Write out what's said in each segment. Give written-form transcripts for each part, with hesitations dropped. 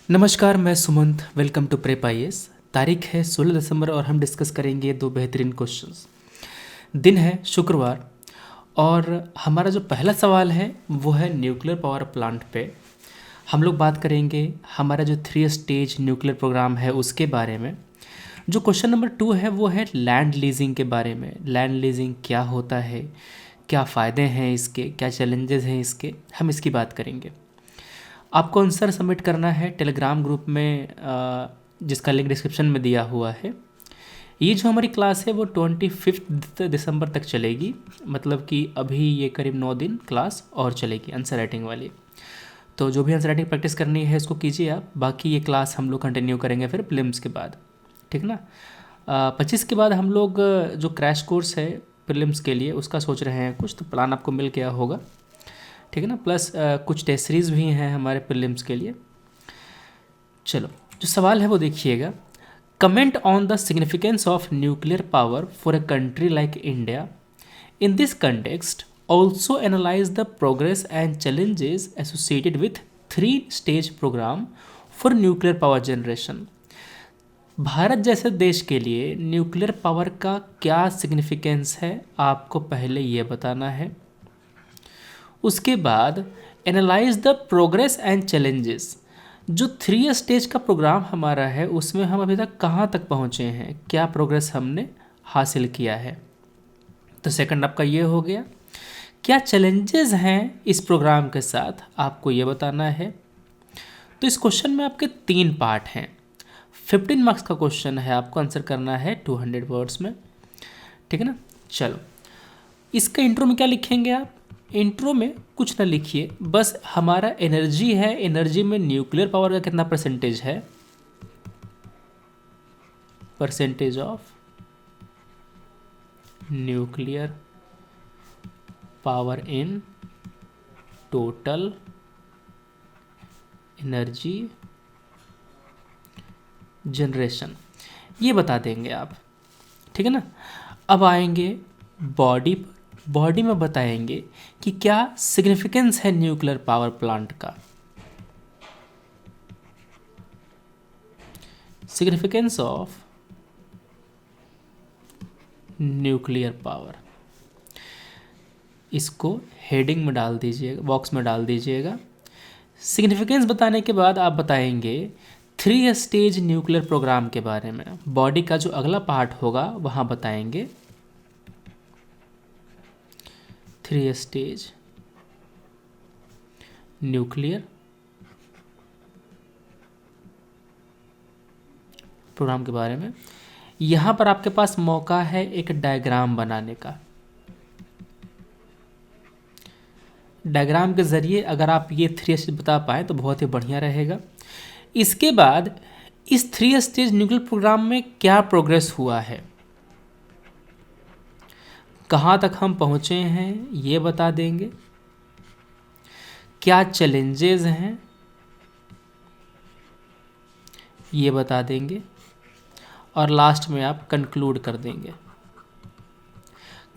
नमस्कार, मैं Sumant. Welcome to prep IAS. तारीख है 16 दिसंबर और हम डिस्कस करेंगे दो बेहतरीन क्वेश्चंस। दिन है शुक्रवार और हमारा जो पहला सवाल है वो है न्यूक्लियर पावर प्लांट पे। हम लोग बात करेंगे हमारा जो 3 स्टेज न्यूक्लियर प्रोग्राम है उसके बारे में। जो क्वेश्चन नंबर 2 है वो है लैंड लीजिंग के बारे में। लैंड लीजिंग क्या होता है, क्या फ़ायदे हैं इसके, क्या चैलेंजेस हैं इसके, हम इसकी बात करेंगे। आपको आंसर सबमिट करना है टेलीग्राम ग्रुप में, जिसका लिंक डिस्क्रिप्शन में दिया हुआ है। ये जो हमारी क्लास है वो 25 दिसंबर तक चलेगी, मतलब कि अभी ये करीब 9 दिन क्लास और चलेगी आंसर राइटिंग वाली। तो जो भी आंसर राइटिंग प्रैक्टिस करनी है इसको कीजिए आप। बाकी ये क्लास हम लोग कंटिन्यू करेंगे फिर प्रीलिम्स के बाद, ठीक ना। 25 के बाद हम लोग जो क्रैश कोर्स है प्रीलिम्स के लिए उसका सोच रहे हैं कुछ, तो प्लान आपको मिल गया होगा, ठीक है ना। प्लस कुछ टेस्ट सीरीज भी हैं हमारे प्रीलिम्स के लिए। चलो, जो सवाल है वो देखिएगा। Comment on the significance of nuclear power for a country like India. In this context also analyse the progress and challenges associated with 3 stage programme for nuclear power generation. Bharat जैसे देश के लिए न्यूक्लियर पावर का क्या significance है, आपको पहले ये बताना है। उसके बाद analyse the progress and challenges. जो 3 स्टेज का प्रोग्राम हमारा है उसमें हम अभी तक कहाँ तक पहुँचे हैं, क्या प्रोग्रेस हमने हासिल किया है। तो सेकंड आपका ये हो गया। क्या चैलेंजेस हैं इस प्रोग्राम के साथ, आपको ये बताना है। तो इस क्वेश्चन में आपके 3 पार्ट हैं। 15 मार्क्स का क्वेश्चन है, आपको आंसर करना है 200 वर्ड्स में, ठीक है ना। चलो, इसका इंट्रो में क्या लिखेंगे आप। इंट्रो में कुछ ना लिखिए, बस हमारा एनर्जी है, एनर्जी में न्यूक्लियर पावर का कितना परसेंटेज है, percentage of nuclear power in total energy generation, ये बता देंगे आप, ठीक है ना। अब आएंगे बॉडी पर। बॉडी में बताएंगे कि क्या सिग्निफिकेंस है न्यूक्लियर पावर प्लांट का। सिग्निफिकेंस ऑफ न्यूक्लियर पावर, इसको हेडिंग में डाल दीजिएगा, बॉक्स में डाल दीजिएगा। सिग्निफिकेंस बताने के बाद आप बताएंगे 3 स्टेज न्यूक्लियर प्रोग्राम के बारे में। बॉडी का जो अगला पार्ट होगा वहाँ बताएंगे 3 स्टेज न्यूक्लियर प्रोग्राम के बारे में। यहाँ पर आपके पास मौका है एक डायग्राम बनाने का। डायग्राम के ज़रिए अगर आप ये 3 स्टेज बता पाए तो बहुत ही बढ़िया रहेगा। इसके बाद इस 3 स्टेज न्यूक्लियर प्रोग्राम में क्या प्रोग्रेस हुआ है, कहाँ तक हम पहुँचे हैं ये बता देंगे, क्या चैलेंजेस हैं ये बता देंगे, और लास्ट में आप कंक्लूड कर देंगे।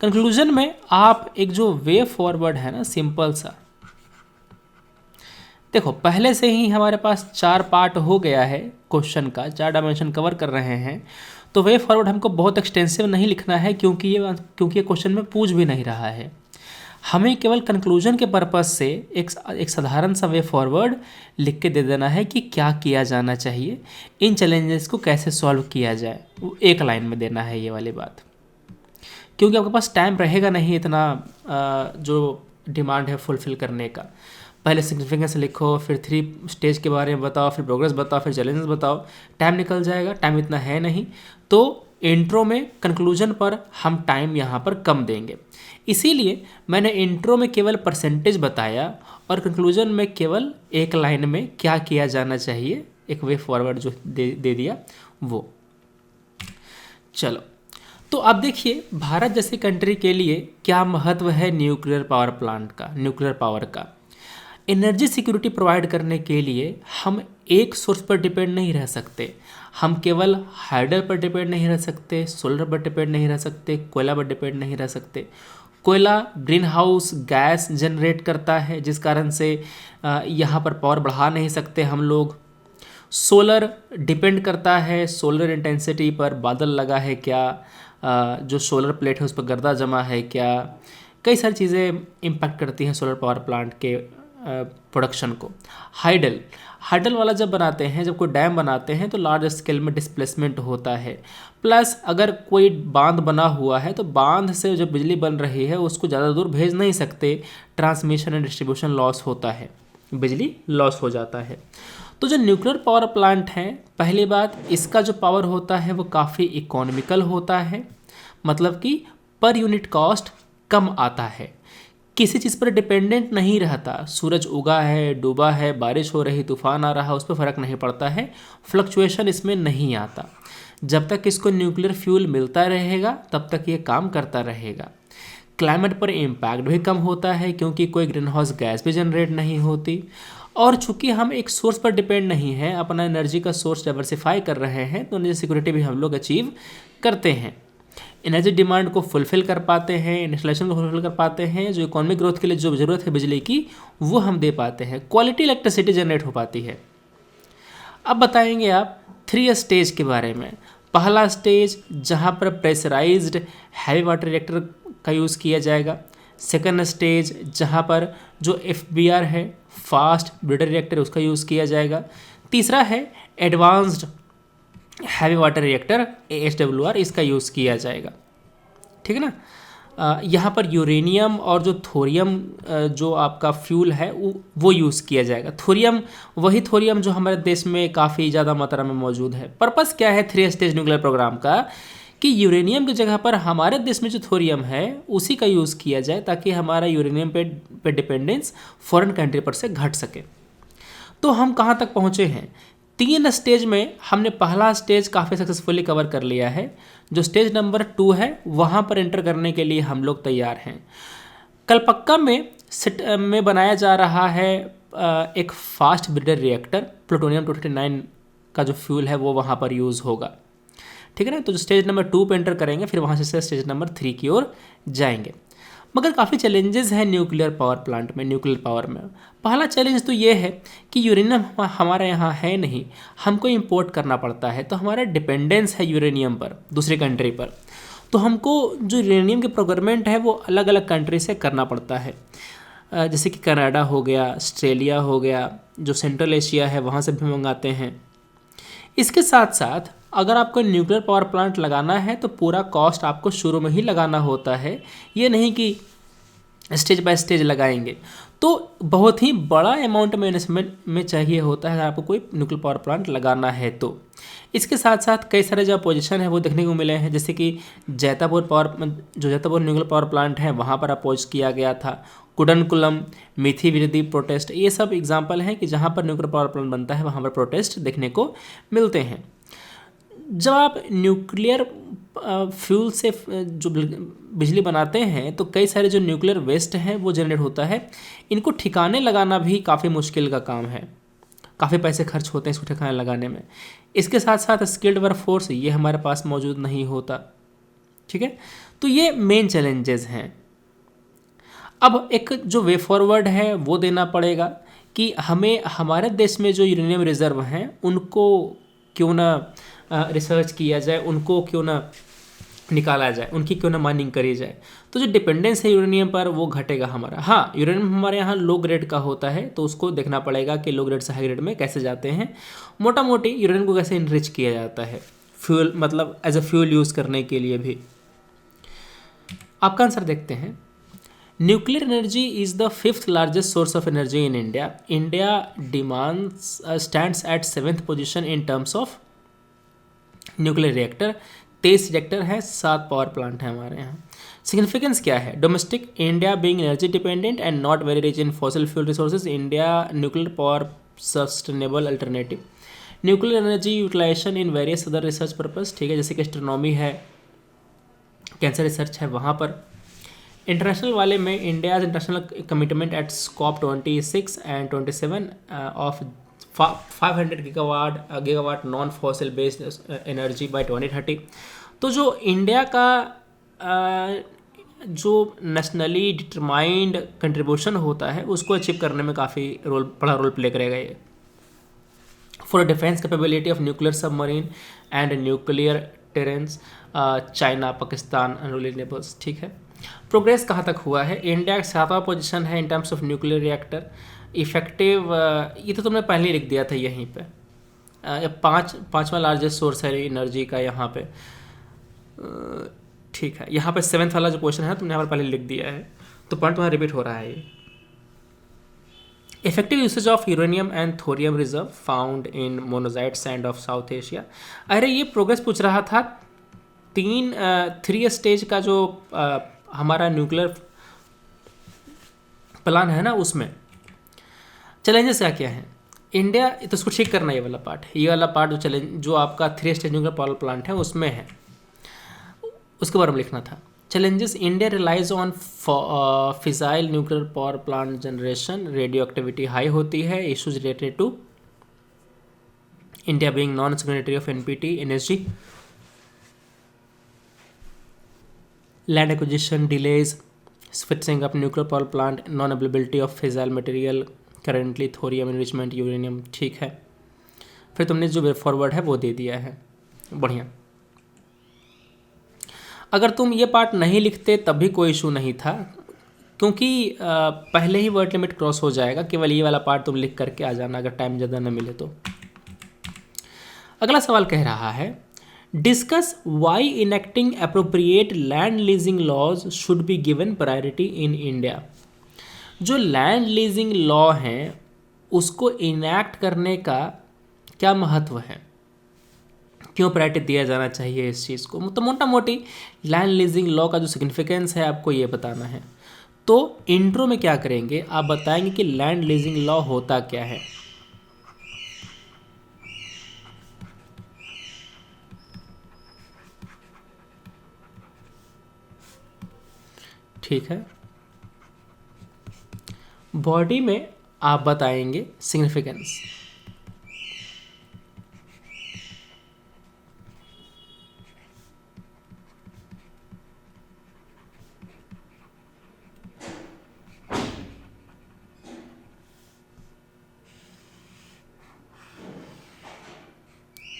कंक्लूजन में आप एक जो वे फॉरवर्ड है ना, सिंपल सा, देखो पहले से ही हमारे पास 4 पार्ट हो गया है क्वेश्चन का, 4 डायमेंशन कवर कर रहे हैं। तो वे फॉरवर्ड हमको बहुत एक्सटेंसिव नहीं लिखना है, क्योंकि ये क्वेश्चन में पूछ भी नहीं रहा है। हमें केवल कंक्लूजन के पर्पज़ से एक साधारण सा वे फॉरवर्ड लिख के दे देना है कि क्या किया जाना चाहिए, इन चैलेंजेस को कैसे सॉल्व किया जाए, वो एक लाइन में देना है ये वाली बात। क्योंकि आपके पास टाइम रहेगा नहीं इतना जो डिमांड है फुलफ़िल करने का। पहले सिग्निफिकेंस लिखो, फिर 3 स्टेज के बारे में बताओ, फिर प्रोग्रेस बताओ, फिर चैलेंजेस बताओ, टाइम निकल जाएगा, टाइम इतना है नहीं। तो इंट्रो में कंक्लूजन पर हम टाइम यहाँ पर कम देंगे, इसीलिए मैंने इंट्रो में केवल परसेंटेज बताया और कंक्लूजन में केवल एक लाइन में क्या किया जाना चाहिए, एक वे फॉरवर्ड जो दे दिया वो। चलो, तो अब देखिए भारत जैसी कंट्री के लिए क्या महत्व है न्यूक्लियर पावर प्लांट का, न्यूक्लियर पावर का। एनर्जी सिक्योरिटी प्रोवाइड करने के लिए हम एक सोर्स पर डिपेंड नहीं रह सकते। हम केवल हाइडल पर डिपेंड नहीं रह सकते, सोलर पर डिपेंड नहीं रह सकते, कोयला पर डिपेंड नहीं रह सकते। कोयला ग्रीन हाउस गैस जनरेट करता है, जिस कारण से यहाँ पर पावर बढ़ा नहीं सकते हम लोग। सोलर डिपेंड करता है सोलर इंटेंसिटी पर, बादल लगा है क्या, जो सोलर प्लेट है उस पर गर्दा जमा है क्या, कई सारी चीज़ें इम्पैक्ट करती हैं सोलर पावर प्लांट के प्रोडक्शन को। हाइडल हाइडल वाला जब बनाते हैं, जब कोई डैम बनाते हैं तो लार्ज स्केल में डिस्प्लेसमेंट होता है। प्लस अगर कोई बांध बना हुआ है तो बांध से जो बिजली बन रही है उसको ज़्यादा दूर भेज नहीं सकते, ट्रांसमिशन एंड डिस्ट्रीब्यूशन लॉस होता है, बिजली लॉस हो जाता है। तो जो न्यूक्लियर पावर प्लांट है, पहली बात इसका जो पावर होता है वो काफ़ी इकोनॉमिकल होता है, मतलब कि पर यूनिट कॉस्ट कम आता है, किसी चीज़ पर डिपेंडेंट नहीं रहता। सूरज उगा है, डूबा है, बारिश हो रही, तूफान आ रहा, उस पर फ़र्क नहीं पड़ता है, फ्लक्चुएशन इसमें नहीं आता। जब तक इसको न्यूक्लियर फ्यूल मिलता रहेगा तब तक ये काम करता रहेगा। क्लाइमेट पर इम्पैक्ट भी कम होता है क्योंकि कोई ग्रीन हाउस गैस भी जनरेट नहीं होती। और चूंकि हम एक सोर्स पर डिपेंड नहीं हैं, अपना एनर्जी का सोर्स डाइवर्सिफाई कर रहे हैं, तो एनर्जी सिक्योरिटी भी हम लोग अचीव करते हैं। एनर्जी डिमांड को फुलफ़िल कर पाते हैं, इंस्टॉलेशन को फुलफ़िल कर पाते हैं, जो इकोनॉमिक ग्रोथ के लिए जो ज़रूरत है बिजली की वो हम दे पाते हैं, क्वालिटी इलेक्ट्रिसिटी जनरेट हो पाती है। अब बताएंगे आप 3 स्टेज के बारे में। पहला स्टेज जहाँ पर प्रेशराइज्ड हैवी वाटर रिएक्टर का यूज़ किया जाएगा। सेकंड स्टेज जहाँ पर जो FBR है, फास्ट ब्रीडर रिएक्टर, उसका यूज़ किया जाएगा। तीसरा है advanced heavy water reactor AHWR, इसका यूज़ किया जाएगा। ठीक है ना। यहाँ पर यूरेनियम और जो थोरियम जो आपका फ्यूल है वो यूज़ किया जाएगा। थोरियम वही थोरियम जो हमारे देश में काफ़ी ज़्यादा मात्रा में मौजूद है। पर्पस क्या है 3 स्टेज न्यूक्लियर प्रोग्राम का, कि यूरेनियम की जगह पर हमारे देश में जो थोरियम है उसी का यूज़ किया जाए ताकि हमारा यूरेनियम पे डिपेंडेंस फॉरेन कंट्री पर से घट सके। तो हम कहाँ तक पहुँचे हैं? 3 स्टेज में हमने पहला स्टेज काफ़ी सक्सेसफुली कवर कर लिया है। जो स्टेज नंबर 2 है वहाँ पर एंटर करने के लिए हम लोग तैयार हैं। कलपक्का में बनाया जा रहा है एक फास्ट ब्रीडर रिएक्टर, प्लूटोनियम 239 का जो फ्यूल है वो वहाँ पर यूज़ होगा। ठीक है ना। तो जो स्टेज नंबर 2 पे एंटर करेंगे, फिर वहाँ से स्टेज नंबर 3 की ओर जाएंगे। मगर काफ़ी चैलेंजेस हैं न्यूक्लियर पावर प्लांट में, न्यूक्लियर पावर में। पहला चैलेंज तो ये है कि यूरेनियम हमारे यहाँ है नहीं, हमको इंपोर्ट करना पड़ता है, तो हमारा डिपेंडेंस है यूरेनियम पर, दूसरी कंट्री पर। तो हमको जो यूरेनियम की प्रोक्योरमेंट है वो अलग अलग कंट्री से करना पड़ता है, जैसे कि कनाडा हो गया, ऑस्ट्रेलिया हो गया, जो सेंट्रल एशिया है वहाँ से भी मंगाते हैं। इसके साथ साथ अगर आपको न्यूक्लियर पावर प्लांट लगाना है तो पूरा कॉस्ट आपको शुरू में ही लगाना होता है, ये नहीं कि स्टेज बाय स्टेज लगाएंगे। तो बहुत ही बड़ा अमाउंट में इन्वेस्टमेंट में चाहिए होता है अगर आपको कोई न्यूक्लियर पावर प्लांट लगाना है तो। इसके साथ साथ कई सारे जो अपोजिशन है वो देखने को मिले हैं, जैसे कि जैतापुर न्यूक्लियर पावर प्लांट है वहाँ पर अपोज किया गया था। कुडनकुलम, मिथी विरोधी प्रोटेस्ट, ये सब एग्जाम्पल हैं कि जहाँ पर न्यूक्लियर पावर प्लांट बनता है वहाँ पर प्रोटेस्ट देखने को मिलते हैं। जब आप न्यूक्लियर फ्यूल से जो बिजली बनाते हैं तो कई सारे जो न्यूक्लियर वेस्ट हैं वो जनरेट होता है। इनको ठिकाने लगाना भी काफ़ी मुश्किल का काम है, काफ़ी पैसे खर्च होते हैं इसको ठिकाने लगाने में। इसके साथ साथ स्किल्ड वर्क फोर्स ये हमारे पास मौजूद नहीं होता। ठीक है, तो ये मेन चैलेंजेस हैं। अब एक जो वे फॉरवर्ड है वो देना पड़ेगा कि हमें हमारे देश में जो यूरेनियम रिजर्व हैं उनको क्यों ना रिसर्च किया जाए, उनको क्यों ना निकाला जाए, उनकी क्यों ना माइनिंग करी जाए। तो जो डिपेंडेंस है यूरेनियम पर वो घटेगा हमारा। हाँ, यूरेनियम हमारे यहाँ लो ग्रेड का होता है तो उसको देखना पड़ेगा कि लो ग्रेड से हाई ग्रेड में कैसे जाते हैं। मोटा मोटी यूरेनियम को कैसे इनरिच किया जाता है फ्यूल, मतलब एज अ फ्यूल यूज़ करने के लिए भी। आपका आंसर देखते हैं। Nuclear energy is the 5th largest source of energy in India. India demands stands eight 7th position in terms of nuclear reactor. 23 reactor है, 7 पावर प्लांट है हमारे यहाँ। सिग्निफिकेंस क्या है? Domestic India being energy dependent and not very rich in fossil fuel resources, India nuclear power sustainable alternative. Nuclear energy utilisation in various other research purpose, ठीक है, जैसे कि एस्ट्रोनॉमी है, कैंसर रिसर्च है वहाँ पर। इंटरनेशनल वाले में India's international commitment at scope 26 and 27 of 500 gigawatt non fossil based energy by 2030। तो जो इंडिया का जो नेशनली डिटरमाइंड कंट्रीब्यूशन होता है उसको अचीव करने में काफ़ी बड़ा रोल प्ले करेगा ये for defence capability of nuclear submarine and nuclear deterrence China Pakistan unruly neighbours. ठीक है, प्रोग्रेस कहाँ तक हुआ है? इंडिया का 7वां पोजीशन है in terms of nuclear reactor effective. ये तो तुमने पहले ही लिख दिया था यहीं पे। पाँचवा लार्जेस्ट सोर्स है एनर्जी का यहाँ पे। ठीक है, यहाँ पे 7th वाला जो क्वेश्चन है तुमने यहाँ पर पहले लिख दिया है, तो पॉइंट तुम्हारा रिपीट हो रहा है ये। Effective usage of uranium and thorium reserve found in monazite sand of south Asia. अरे ये प्रोग्रेस पूछ रहा था 3 स्टेज का जो हमारा न्यूक्लियर प्लान है ना, उसमें चैलेंजेस क्या क्या हैं। इंडिया, तो उसको ठीक करना, ये वाला पार्ट, ये वाला पार्ट जो आपका 3 स्टेज न्यूक्लियर पावर प्लांट है उसमें है, उसके बारे में लिखना था। Challenges, India relies on fissile nuclear power plant generation, radioactivity high होती है। Issues related to India being non signatory of NPT energy, land acquisition delays, fixing up nuclear power plant, non availability of fissile material, currently thorium enrichment, uranium. ठीक है, फिर तुमने जो way forward है वो दे दिया है, बढ़िया। अगर तुम ये पार्ट नहीं लिखते तब भी कोई इशू नहीं था, क्योंकि पहले ही वर्ड लिमिट क्रॉस हो जाएगा। केवल ये वाला पार्ट तुम लिख करके आ जाना अगर टाइम ज़्यादा न मिले तो। अगला सवाल कह रहा है, discuss why enacting appropriate land leasing laws should be given priority in India. जो लैंड लीजिंग लॉ हैं उसको इनैक्ट करने का क्या महत्व है, क्यों प्रायोरिटी दिया जाना चाहिए इस चीज़ को। तो मोटा मोटी लैंड लीजिंग लॉ का जो सिग्निफिकेंस है आपको ये बताना है। तो इंट्रो में क्या करेंगे, आप बताएंगे कि लैंड लीजिंग लॉ होता क्या है। ठीक है, बॉडी में आप बताएंगे सिग्निफिकेंस।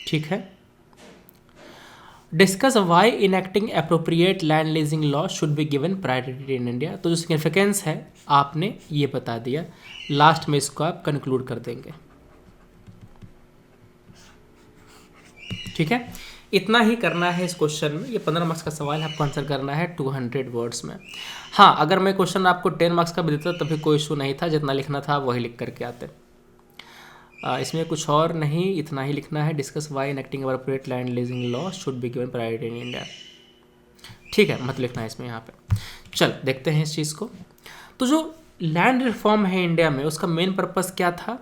ठीक है, discuss why enacting appropriate land leasing law should be given priority in India. तो जो सिग्निफिकेंस है आपने ये बता दिया, लास्ट में इसको आप कंक्लूड कर देंगे। ठीक है, इतना ही करना है इस क्वेश्चन में। ये 15 मार्क्स का सवाल है, आपको आंसर करना है 200 वर्ड्स में। हाँ, अगर मैं क्वेश्चन आपको 10 मार्क्स का भी देता तभी कोई इशू नहीं था, जितना लिखना था वही लिख करके आते। इसमें कुछ और नहीं, इतना ही लिखना है। Discuss why enacting appropriate land leasing law should be given priority in India. ठीक है, मत लिखना है इसमें यहाँ पे। चल देखते हैं इस चीज़ को। तो जो लैंड रिफॉर्म है इंडिया में, उसका मेन पर्पस क्या था?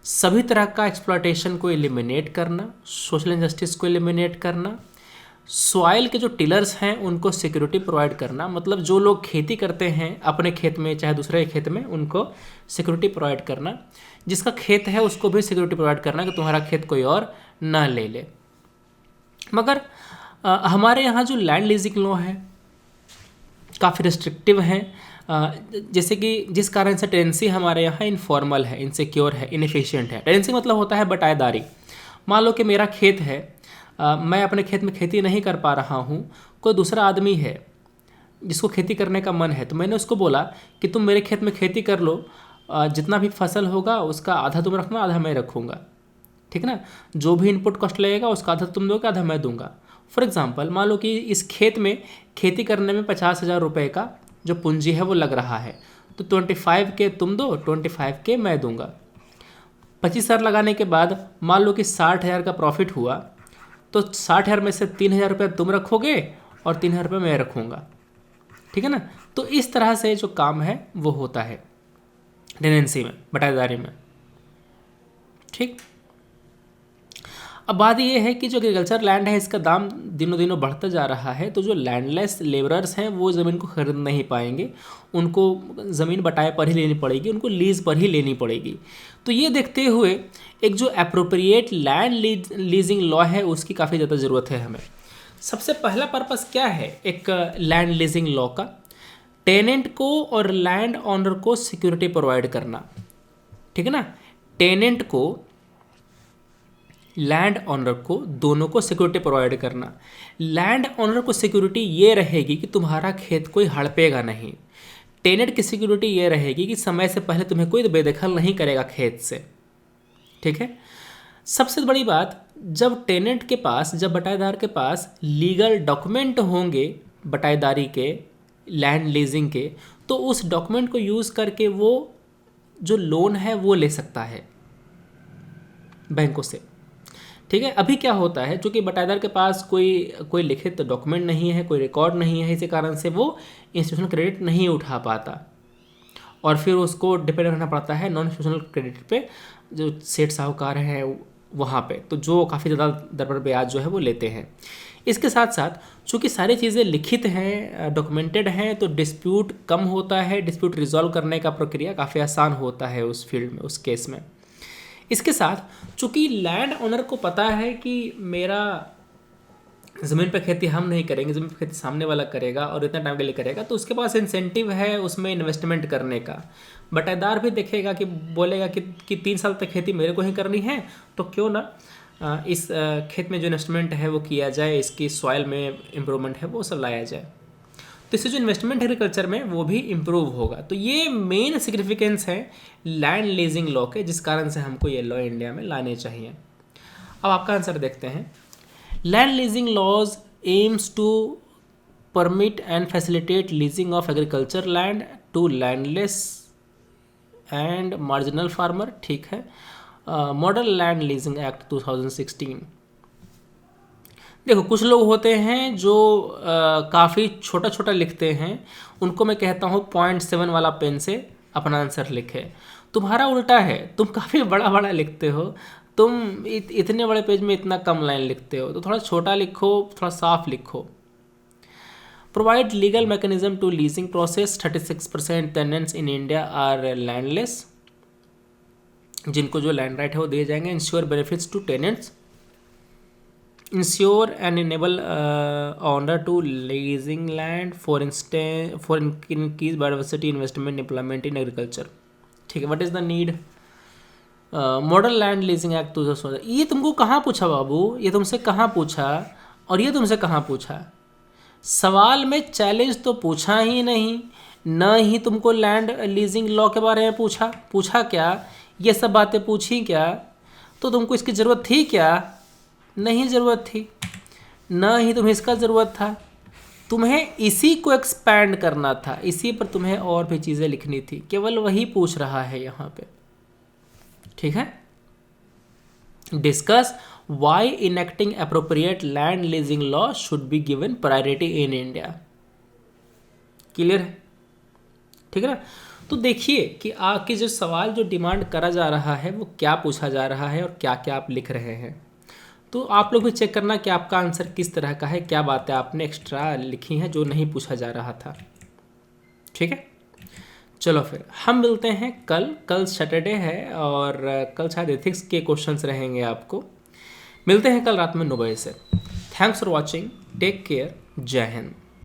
सभी तरह का एक्सप्लॉयटेशन को एलिमिनेट करना, सोशल इनजस्टिस को एलिमिनेट करना, सॉइल के जो टिलर्स हैं उनको सिक्योरिटी प्रोवाइड करना। मतलब जो लोग खेती करते हैं अपने खेत में चाहे दूसरे खेत में, उनको सिक्योरिटी प्रोवाइड करना। जिसका खेत है उसको भी सिक्योरिटी प्रोवाइड करना कि तुम्हारा खेत कोई और ना ले ले। मगर हमारे यहाँ जो लैंड लीजिंग लॉ है काफ़ी रिस्ट्रिक्टिव है। जैसे कि जिस कारण से टेनेंसी हमारे यहाँ इनफॉर्मल है, इनसिक्योर है, इनएफिशिएंट है। टेनेंसी मतलब होता है बटाईदारी। मान लो कि मेरा खेत है, मैं अपने खेत में खेती नहीं कर पा रहा हूँ, कोई दूसरा आदमी है जिसको खेती करने का मन है, तो मैंने उसको बोला कि तुम मेरे खेत में खेती कर लो, जितना भी फसल होगा उसका आधा तुम रखना, आधा मैं रखूँगा। ठीक है ना, जो भी इनपुट कॉस्ट लगेगा उसका आधा तुम दोगे, आधा मैं दूंगा। फॉर एग्जांपल मान लो कि इस खेत में खेती करने में 50,000 रुपये का जो पूंजी है वो लग रहा है, तो 25K तुम दो, 25K मैं दूंगा। 25,000 लगाने के बाद मान लो कि 60,000 का प्रॉफिट हुआ, तो 60,000 में से 3,000 रुपये तुम रखोगे और 3,000 रुपये मैं रखूँगा। ठीक है ना, तो इस तरह से जो काम है वो होता है टेनेंसी में, बटाईदारी में। ठीक, अब बात ये है कि जो एग्रीकल्चर लैंड है इसका दाम दिनों दिनों बढ़ता जा रहा है। तो जो लैंडलेस लेबरर्स हैं वो ज़मीन को खरीद नहीं पाएंगे, उनको ज़मीन बटाए पर ही लेनी पड़ेगी, उनको लीज पर ही लेनी पड़ेगी। तो ये देखते हुए एक जो अप्रोप्रिएट लैंड लीजिंग लॉ है उसकी काफ़ी ज़्यादा ज़रूरत है हमें। सबसे पहला पर्पस क्या है एक लैंड लीजिंग लॉ का? टेनेंट को और लैंड ऑनर को सिक्योरिटी प्रोवाइड करना। ठीक है ना, टेनेंट को लैंड ऑनर को, दोनों को सिक्योरिटी प्रोवाइड करना। लैंड ऑनर को सिक्योरिटी ये रहेगी कि तुम्हारा खेत कोई हड़पेगा नहीं। टेनेंट की सिक्योरिटी ये रहेगी कि समय से पहले तुम्हें कोई बेदखल नहीं करेगा खेत से। ठीक है। सबसे बड़ी बात, जब टेनेंट के पास, जब बटाईदार के पास लीगल डॉक्यूमेंट होंगे बटाईदारी के, लैंड लीजिंग के, तो उस डॉक्यूमेंट को यूज़ करके वो जो लोन है वो ले सकता है बैंकों से। ठीक है। अभी क्या होता है, चूँकि बटाईदार के पास कोई लिखित डॉक्यूमेंट नहीं है, कोई रिकॉर्ड नहीं है, इसी कारण से वो इंस्टीट्यूशनल क्रेडिट नहीं उठा पाता और फिर उसको डिपेंड रहना पड़ता है नॉन इंस्टीट्यूशनल क्रेडिट पे, जो सेठ साहूकार हैं वहाँ पे, तो जो काफ़ी ज़्यादा दर पर ब्याज जो है वो लेते हैं। इसके साथ साथ चूँकि सारी चीज़ें लिखित हैं, डॉक्यूमेंटेड हैं, तो डिस्प्यूट कम होता है, डिस्प्यूट रिजॉल्व करने का प्रक्रिया काफ़ी आसान होता है उस फील्ड में, उस केस में। इसके साथ चूँकि लैंड ओनर को पता है कि मेरा ज़मीन पर खेती हम नहीं करेंगे, ज़मीन पर खेती सामने वाला करेगा और इतना टाइम के लिए करेगा, तो उसके पास इंसेंटिव है उसमें इन्वेस्टमेंट करने का। बटाईदार भी देखेगा कि बोलेगा कि 3 साल तक खेती मेरे को ही करनी है, तो क्यों ना इस खेत में जो इन्वेस्टमेंट है वो किया जाए, इसकी सॉइल में इम्प्रूवमेंट है वो सब लाया जाए, तो इससे जो इन्वेस्टमेंट एग्रीकल्चर में वो भी इम्प्रूव होगा। तो ये मेन सिग्निफिकेंस है लैंड लीजिंग लॉ के, जिस कारण से हमको ये लॉ इंडिया में लाने चाहिए। अब आपका आंसर देखते हैं। Land leasing laws aims to permit and facilitate leasing of agriculture land to landless and marginal farmer. ठीक है। Model land leasing act 2016। देखो, कुछ लोग होते हैं जो काफ़ी छोटा छोटा लिखते हैं, उनको मैं कहता हूँ 0.7 वाला पेन से अपना आंसर लिखे। तुम्हारा उल्टा है, तुम काफ़ी बड़ा बड़ा लिखते हो, तुम इतने बड़े पेज में इतना कम लाइन लिखते हो, तो थोड़ा छोटा लिखो, थोड़ा साफ लिखो। Provide legal mechanism to leasing process. 36% tenants in India are landless, जिनको जो लैंड राइट है वो दिए जाएंगे। Ensure benefits to tenants, ensure and enable owner to leasing land for increase biodiversity, investment, employment in agriculture. ठीक है। What is the need? Model land leasing act 2016। ये तुमको कहाँ पूछा बाबू? ये तुमसे कहाँ पूछा और ये तुमसे कहाँ पूछा? सवाल में चैलेंज तो पूछा ही नहीं, न ही तुमको लैंड लीजिंग लॉ के बारे में पूछा क्या? ये सब बातें पूछी क्या? तो तुमको इसकी ज़रूरत थी क्या? नहीं ज़रूरत थी, न ही तुम्हें इसका ज़रूरत था। तुम्हें इसी को एक्सपैंड करना था, इसी पर तुम्हें और भी चीज़ें लिखनी थी, केवल वही पूछ रहा है यहाँ पे। ठीक है। Discuss why enacting appropriate land leasing law should be given priority in India. Clear है? ठीक है ना। तो देखिए कि आपके जो सवाल जो डिमांड करा जा रहा है वो क्या पूछा जा रहा है और क्या क्या आप लिख रहे हैं। तो आप लोग भी चेक करना कि आपका आंसर किस तरह का है, क्या बातें आपने एक्स्ट्रा लिखी हैं जो नहीं पूछा जा रहा था। ठीक है। चलो फिर हम मिलते हैं कल सैटरडे है और कल शायद एथिक्स के क्वेश्चंस रहेंगे आपको। मिलते हैं कल रात में 9 बजे से। Thanks for watching, take care, जय हिंद।